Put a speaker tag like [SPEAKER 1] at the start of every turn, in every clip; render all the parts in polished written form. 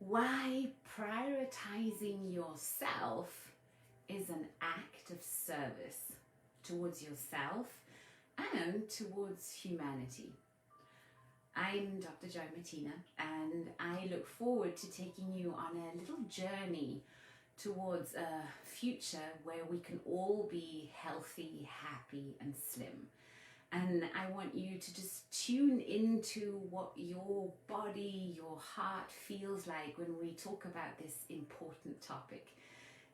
[SPEAKER 1] why prioritizing yourself is an act of service towards yourself and towards humanity. I'm Dr. Martina, and I look forward to taking you on a little journey towards a future where we can all be healthy, happy and slim. And I want you to just tune into what your body, your heart feels like when we talk about this important topic.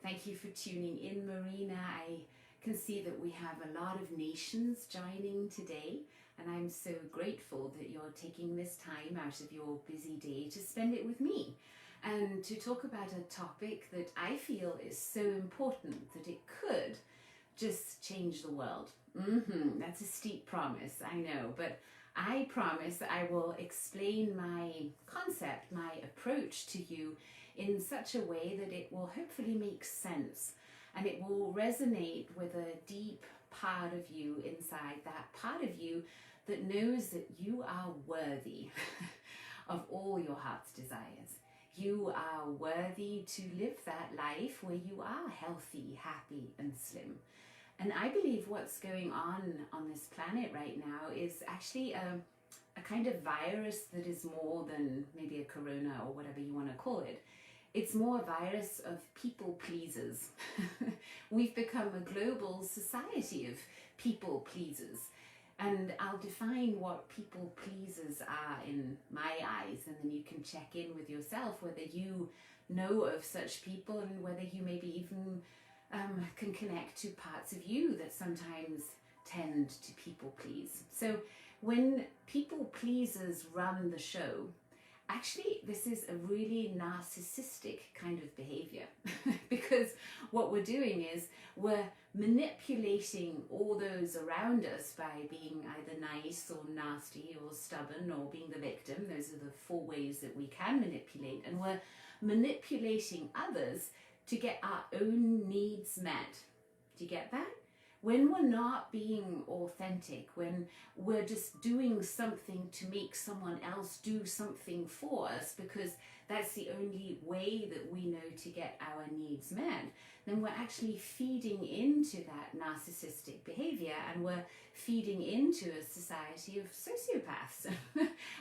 [SPEAKER 1] Thank you for tuning in, Martina. I can see that we have a lot of nations joining today, and I'm so grateful that you're taking this time out of your busy day to spend it with me and to talk about a topic that I feel is so important that it could just change the world. That's a steep promise, I know, but I promise that I will explain my concept, my approach to you in such a way that it will hopefully make sense and it will resonate with a deep part of you inside, that part of you that knows that you are worthy of all your heart's desires. You are worthy to live that life where you are healthy, happy and slim. And I believe what's going on this planet right now is actually a kind of virus that is more than maybe a corona or whatever you want to call it. It's more a virus of people pleasers. We've become a global society of people pleasers. And I'll define what people pleasers are in my eyes, and then you can check in with yourself whether you know of such people and whether you maybe even can connect to parts of you that sometimes tend to people please. So when people pleasers run the show, actually this is a really narcissistic kind of behavior because what we're doing is we're manipulating all those around us by being either nice or nasty or stubborn or being the victim. Those are the four ways that we can manipulate, and we're manipulating others to get our own needs met. Do you get that? When we're not being authentic, when we're just doing something to make someone else do something for us because that's the only way that we know to get our needs met, then we're actually feeding into that narcissistic behavior and we're feeding into a society of sociopaths.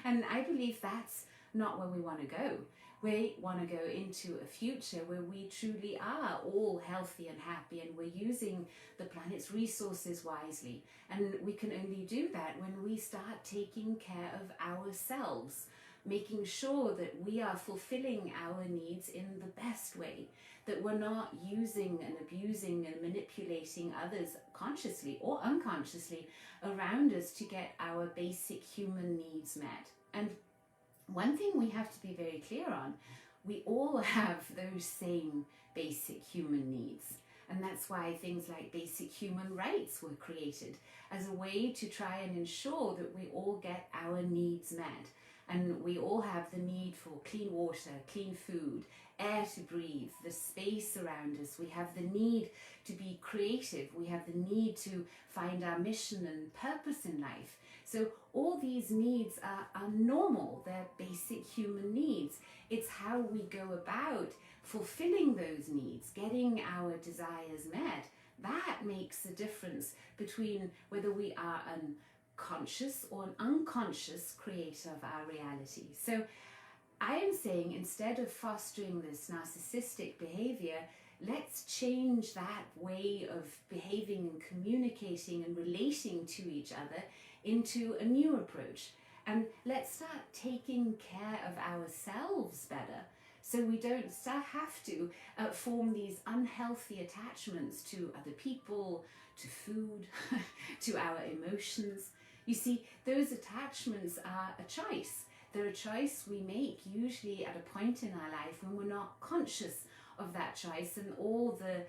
[SPEAKER 1] And I believe that's not where we want to go. We want to go into a future where we truly are all healthy and happy and we're using the planet's resources wisely. And we can only do that when we start taking care of ourselves, making sure that we are fulfilling our needs in the best way, that we're not using and abusing and manipulating others consciously or unconsciously around us to get our basic human needs met. And one thing we have to be very clear on, we all have those same basic human needs. And that's why things like basic human rights were created as a way to try and ensure that we all get our needs met. And we all have the need for clean water, clean food, air to breathe, the space around us. We have the need to be creative. We have the need to find our mission and purpose in life. So all these needs are normal. They're basic human needs. It's how we go about fulfilling those needs, getting our desires met. That makes the difference between whether we are an conscious or an unconscious creator of our reality. So I am saying, instead of fostering this narcissistic behavior, let's change that way of behaving and communicating and relating to each other into a new approach. And let's start taking care of ourselves better so we don't have to form these unhealthy attachments to other people, to food, to our emotions. You see, those attachments are a choice. They're a choice we make usually at a point in our life when we're not conscious of that choice and all the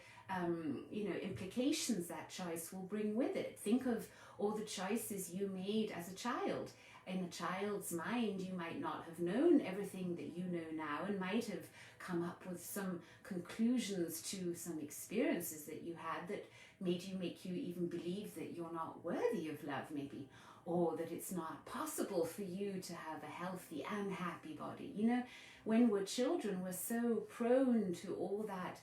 [SPEAKER 1] implications that choice will bring with it. Think of all the choices you made as a child. In a child's mind, you might not have known everything that you know now and might have come up with some conclusions to some experiences that you had that made you make you even believe that you're not worthy of love maybe, or that it's not possible for you to have a healthy and happy body. You know, when we're children, we're so prone to all that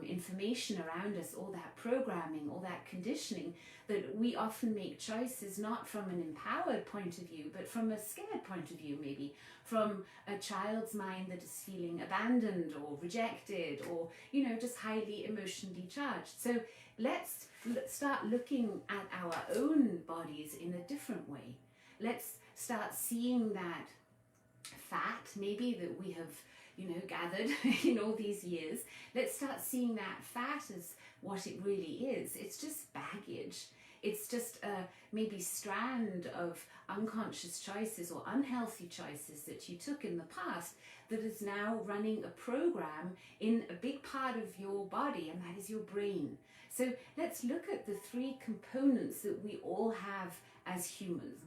[SPEAKER 1] information around us, all that programming, all that conditioning, that we often make choices not from an empowered point of view, but from a scared point of view, maybe from a child's mind that is feeling abandoned or rejected, or, you know, just highly emotionally charged. So let's start looking at our own bodies in a different way. Let's start seeing that fat maybe that we have, you know, gathered in all these years. Let's start seeing that fat as what it really is. It's just baggage. It's just a maybe strand of unconscious choices or unhealthy choices that you took in the past that is now running a program in a big part of your body, and that is your brain. So let's look at the three components that we all have as humans.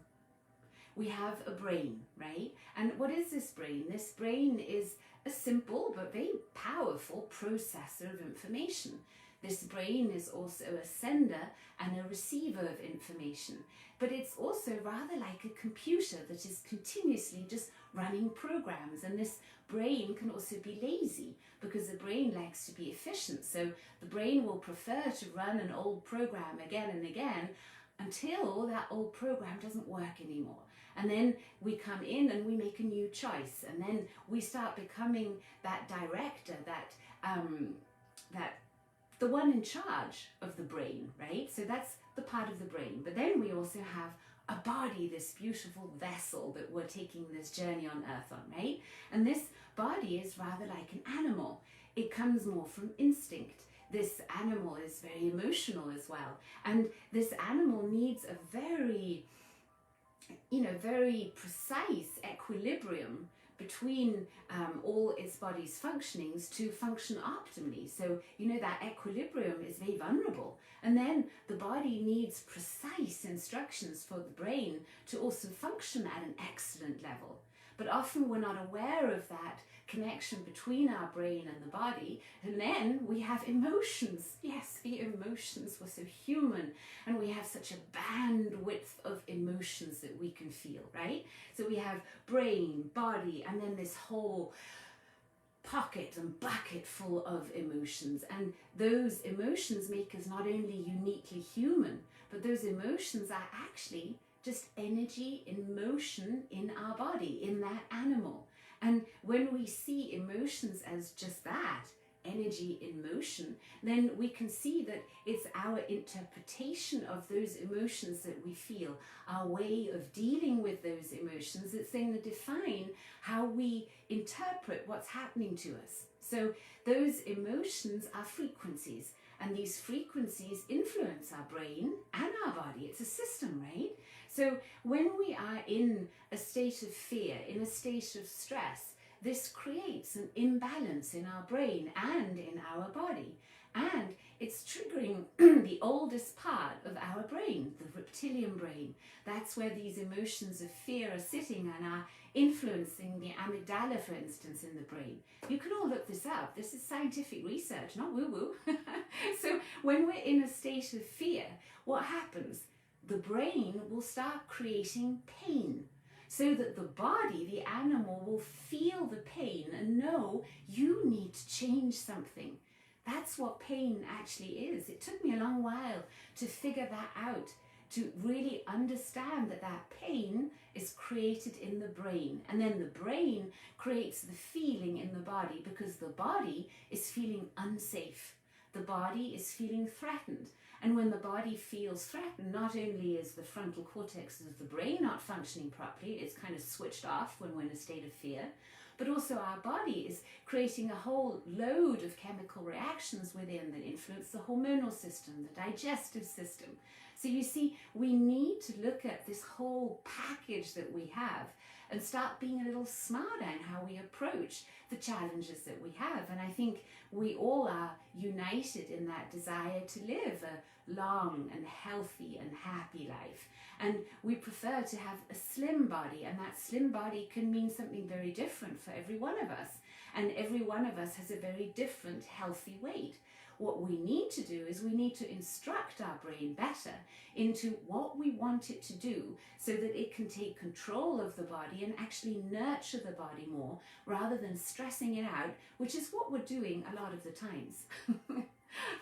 [SPEAKER 1] We have a brain, right? And what is this brain? This brain is a simple but very powerful processor of information. This brain is also a sender and a receiver of information, but it's also rather like a computer that is continuously just running programs. And this brain can also be lazy because the brain likes to be efficient. So the brain will prefer to run an old program again and again until that old program doesn't work anymore. And then we come in and we make a new choice, and then we start becoming that director, the one in charge of the brain, right? So that's the part of the brain. But then we also have a body, this beautiful vessel that we're taking this journey on earth on, right? And this body is rather like an animal. It comes more from instinct. This animal is very emotional as well. And this animal needs a very, you know, very precise equilibrium between all its body's functionings to function optimally. So, you know, that equilibrium is very vulnerable. And then the body needs precise instructions for the brain to also function at an excellent level. But often we're not aware of that connection between our brain and the body, and then we have emotions. Yes, the emotions, we're so human, and we have such a bandwidth of emotions that we can feel, right? So we have brain, body, and then this whole pocket and bucket full of emotions. And those emotions make us not only uniquely human, but those emotions are actually just energy in motion in our body, in that animal. And when we see emotions as just that, energy in motion, then we can see that it's our interpretation of those emotions that we feel, our way of dealing with those emotions, that's going to define how we interpret what's happening to us. So those emotions are frequencies, and these frequencies influence our brain and our body. It's a system, right? So when we are in a state of fear, in a state of stress, this creates an imbalance in our brain and in our body. And it's triggering the oldest part of our brain, the reptilian brain. That's where these emotions of fear are sitting and are influencing the amygdala, for instance, in the brain. You can all look this up. This is scientific research, not woo-woo. So when we're in a state of fear, what happens? The brain will start creating pain, so that the body, the animal, will feel the pain and know you need to change something. That's what pain actually is. It took me a long while to figure that out, to really understand that that pain is created in the brain. And then the brain creates the feeling in the body, because the body is feeling unsafe. The body is feeling threatened. And when the body feels threatened, not only is the frontal cortex of the brain not functioning properly, it's kind of switched off when we're in a state of fear, but also our body is creating a whole load of chemical reactions within that influence the hormonal system, the digestive system. So you see, we need to look at this whole package that we have and start being a little smarter in how we approach the challenges that we have. And I think we all are united in that desire to live a long and healthy and happy life. And we prefer to have a slim body, and that slim body can mean something very different for every one of us. And every one of us has a very different healthy weight. What we need to do is we need to instruct our brain better into what we want it to do so that it can take control of the body and actually nurture the body more rather than stressing it out, which is what we're doing a lot of the times.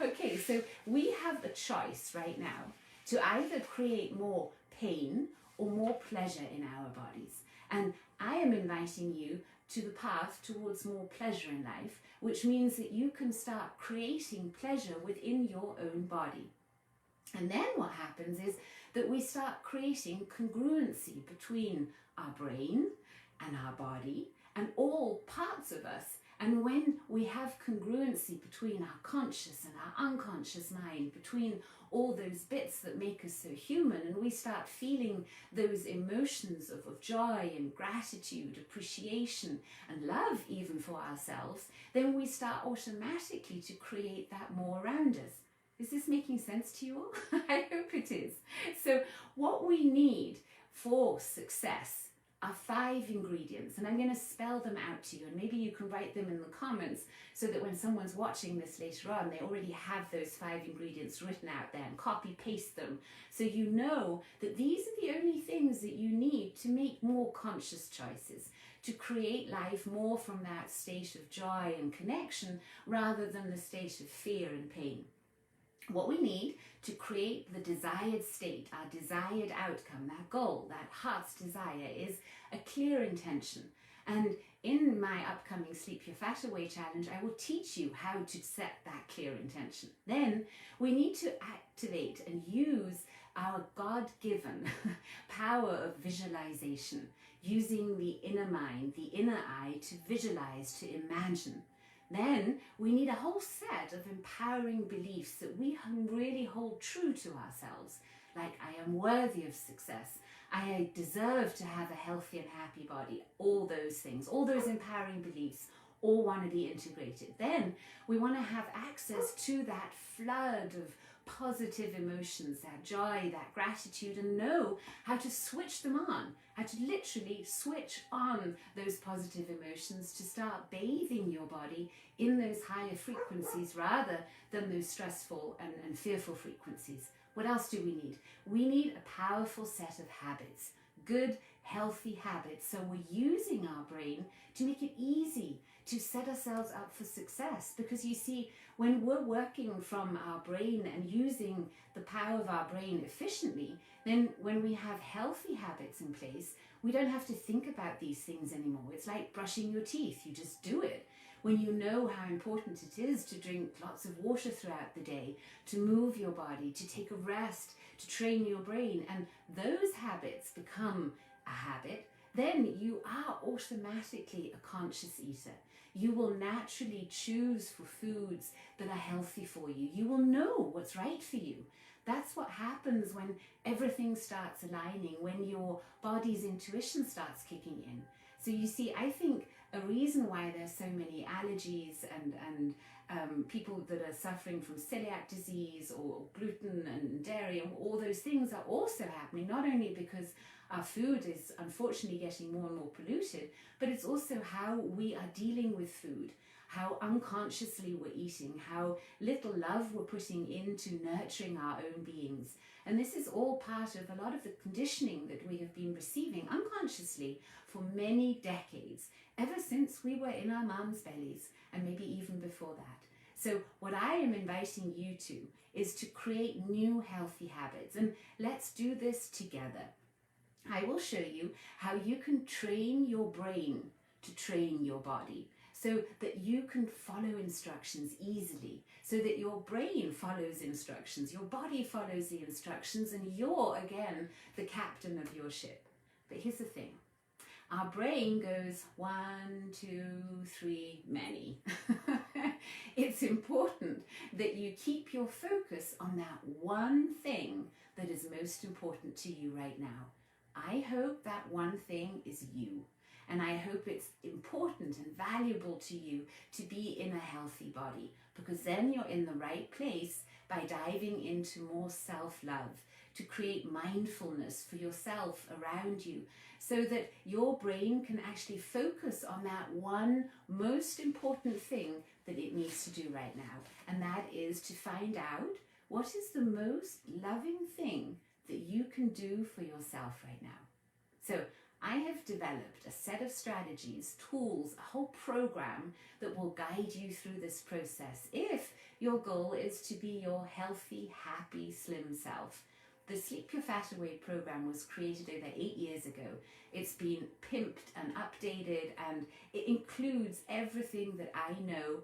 [SPEAKER 1] Okay, so we have a choice right now to either create more pain or more pleasure in our bodies. And I am inviting you to the path towards more pleasure in life, which means that you can start creating pleasure within your own body. And then what happens is that we start creating congruency between our brain and our body and all parts of us. And when we have congruency between our conscious and our unconscious mind, between all those bits that make us so human, and we start feeling those emotions of joy and gratitude, appreciation and love even for ourselves, then we start automatically to create that more around us. Is this making sense to you all? I hope it is. So what we need for success are 5 ingredients, and I'm going to spell them out to you, and maybe you can write them in the comments so that when someone's watching this later on, they already have those 5 ingredients written out there, and copy paste them so you know that these are the only things that you need to make more conscious choices, to create life more from that state of joy and connection rather than the state of fear and pain. What we need to create the desired state, our desired outcome, that goal, that heart's desire, is a clear intention. And in my upcoming Sleep Your Fat Away challenge, I will teach you how to set that clear intention. Then we need to activate and use our God-given power of visualization, using the inner mind, the inner eye, to visualize, to imagine. Then we need a whole set of empowering beliefs that we really hold true to ourselves, like I am worthy of success, I deserve to have a healthy and happy body, all those things, all those empowering beliefs all want to be integrated. Then we want to have access to that flood of positive emotions, that joy, that gratitude, and know how to switch them on, how to literally switch on those positive emotions to start bathing your body in those higher frequencies rather than those stressful and fearful frequencies. What else do we need? We need a powerful set of habits, good, healthy habits. So we're using our brain to make it easy to set ourselves up for success. Because you see, when we're working from our brain and using the power of our brain efficiently, then when we have healthy habits in place, we don't have to think about these things anymore. It's like brushing your teeth. You just do it. When you know how important it is to drink lots of water throughout the day, to move your body, to take a rest, to train your brain, and those habits become a habit, then you are automatically a conscious eater. You will naturally choose for foods that are healthy for you. You will know what's right for you. That's what happens when everything starts aligning, when your body's intuition starts kicking in. So you see, I think a reason why there's so many allergies and people that are suffering from celiac disease or gluten and dairy and all those things are also happening, not only because our food is unfortunately getting more and more polluted, but it's also how we are dealing with food, how unconsciously we're eating, how little love we're putting into nurturing our own beings. And this is all part of a lot of the conditioning that we have been receiving unconsciously for many decades, ever since we were in our mums' bellies, and maybe even before that. So what I am inviting you to is to create new healthy habits, and let's do this together. I will show you how you can train your brain to train your body so that you can follow instructions easily, so that your brain follows instructions, your body follows the instructions, and you're, again, the captain of your ship. But here's the thing. Our brain goes 1, 2, 3, many. It's important that you keep your focus on that one thing that is most important to you right now. I hope that one thing is you. And I hope it's important and valuable to you to be in a healthy body, because then you're in the right place by diving into more self-love, to create mindfulness for yourself around you, so that your brain can actually focus on that one most important thing that it needs to do right now. And that is to find out what is the most loving thing that you can do for yourself right now. So I have developed a set of strategies, tools, a whole program that will guide you through this process if your goal is to be your healthy, happy, slim self. The Sleep Your Fat Away program was created over 8 years ago. It's been pimped and updated, and it includes everything that I know.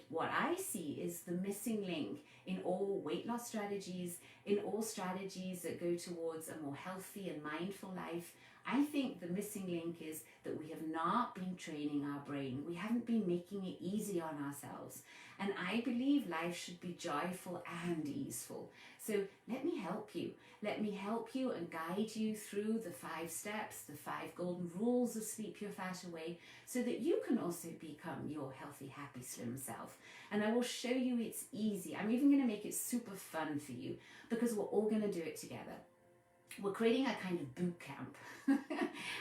[SPEAKER 1] What I see is the missing link in all weight loss strategies, in all strategies that go towards a more healthy and mindful life. I think the missing link is that we have not been training our brain. We haven't been making it easy on ourselves. And I believe life should be joyful and easeful. So let me help you. Let me help you and guide you through the 5 steps, the 5 golden rules of Sleep Your Fat Away, so that you can also become your healthy, happy, slim self. And I will show you it's easy. I'm even going to make it super fun for you, because we're all going to do it together. We're creating a kind of boot camp.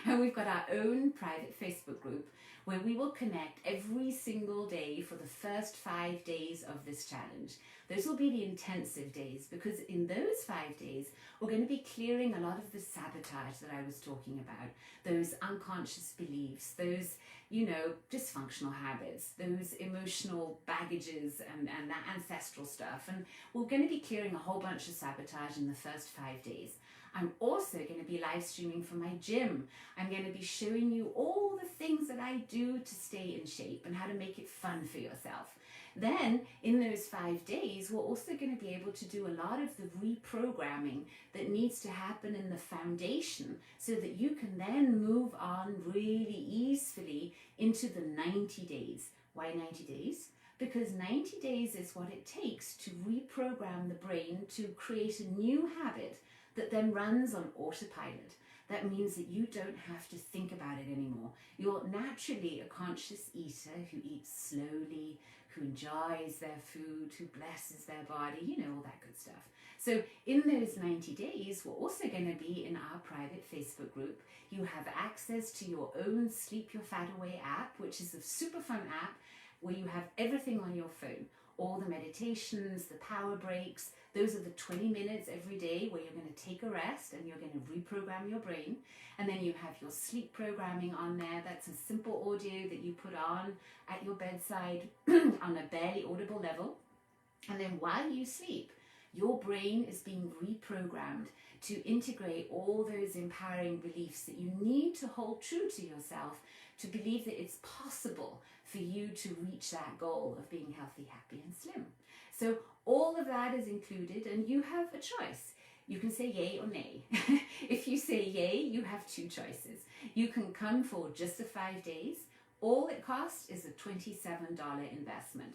[SPEAKER 1] And we've got our own private Facebook group where we will connect every single day for the first 5 days of this challenge. Those will be the intensive days, because in those 5 days, we're going to be clearing a lot of the sabotage that I was talking about, those unconscious beliefs, those, dysfunctional habits, those emotional baggages and that ancestral stuff. And we're going to be clearing a whole bunch of sabotage in the first 5 days. I'm also going to be live streaming from my gym. I'm going to be showing you all the things that I do to stay in shape and how to make it fun for yourself. Then in those 5 days, we're also going to be able to do a lot of the reprogramming that needs to happen in the foundation, so that you can then move on really easily into the 90 days. Why 90 days? Because 90 days is what it takes to reprogram the brain to create a new habit that then runs on autopilot. That means that you don't have to think about it anymore. You're naturally a conscious eater who eats slowly, who enjoys their food, who blesses their body, all that good stuff. So in those 90 days, we're also going to be in our private Facebook group. You have access to your own Sleep Your Fat Away app, which is a super fun app where you have everything on your phone. All the meditations, the power breaks, those are the 20 minutes every day where you're going to take a rest and you're going to reprogram your brain. And then you have your sleep programming on there. That's a simple audio that you put on at your bedside on a barely audible level. And then while you sleep, your brain is being reprogrammed to integrate all those empowering beliefs that you need to hold true to yourself, to believe that it's possible for you to reach that goal of being healthy, happy, and slim. So all of that is included, and you have a choice. You can say yay or nay. If you say yay, you have 2 choices. You can come for just the 5 days. All it costs is a $27 investment.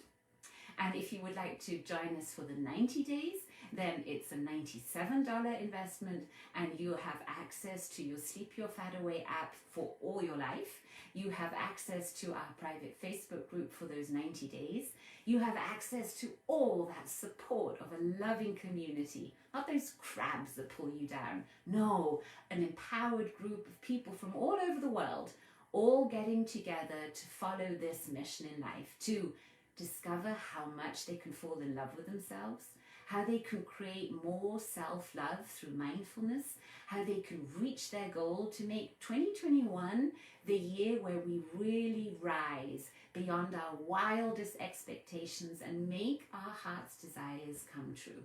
[SPEAKER 1] And if you would like to join us for the 90 days, then it's a $97 investment, and you have access to your Sleep Your Fat Away app for all your life. You have access to our private Facebook group for those 90 days. You have access to all that support of a loving community, not those crabs that pull you down. No, an empowered group of people from all over the world, all getting together to follow this mission in life, to discover how much they can fall in love with themselves, how they can create more self-love through mindfulness, how they can reach their goal to make 2021 the year where we really rise beyond our wildest expectations and make our heart's desires come true.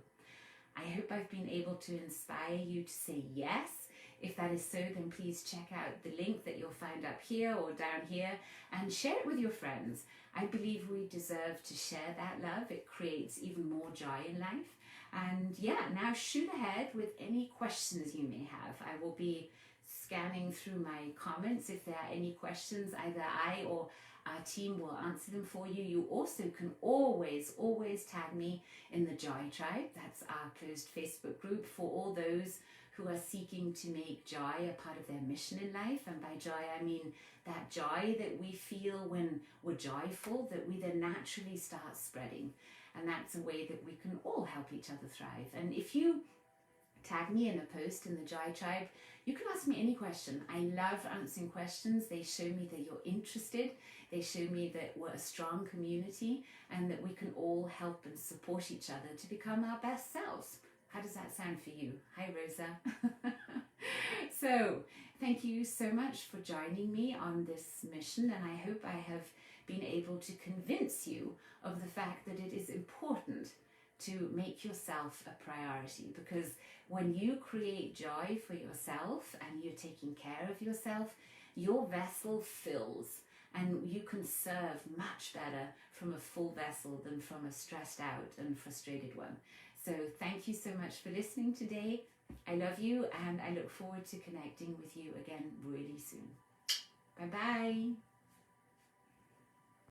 [SPEAKER 1] I hope I've been able to inspire you to say yes. If that is so, then please check out the link that you'll find up here or down here and share it with your friends. I believe we deserve to share that love. It creates even more joy in life. And now shoot ahead with any questions you may have. I will be scanning through my comments. If there are any questions, either I or our team will answer them for you. You also can always tag me in the Joy Tribe. That's our closed Facebook group for all those who are seeking to make joy a part of their mission in life. And by joy, I mean that joy that we feel when we're joyful, that we then naturally start spreading. And that's a way that we can all help each other thrive. And if you tag me in a post in the Joy Tribe, you can ask me any question. I love answering questions. They show me that you're interested. They show me that we're a strong community and that we can all help and support each other to become our best selves. How does that sound for you? Hi, Rosa. So, thank you so much for joining me on this mission, and I hope I have been able to convince you of the fact that it is important to make yourself a priority, because when you create joy for yourself and you're taking care of yourself, your vessel fills and you can serve much better from a full vessel than from a stressed out and frustrated one. So thank you so much for listening today. I love you and I look forward to connecting with you again really soon. Bye-bye.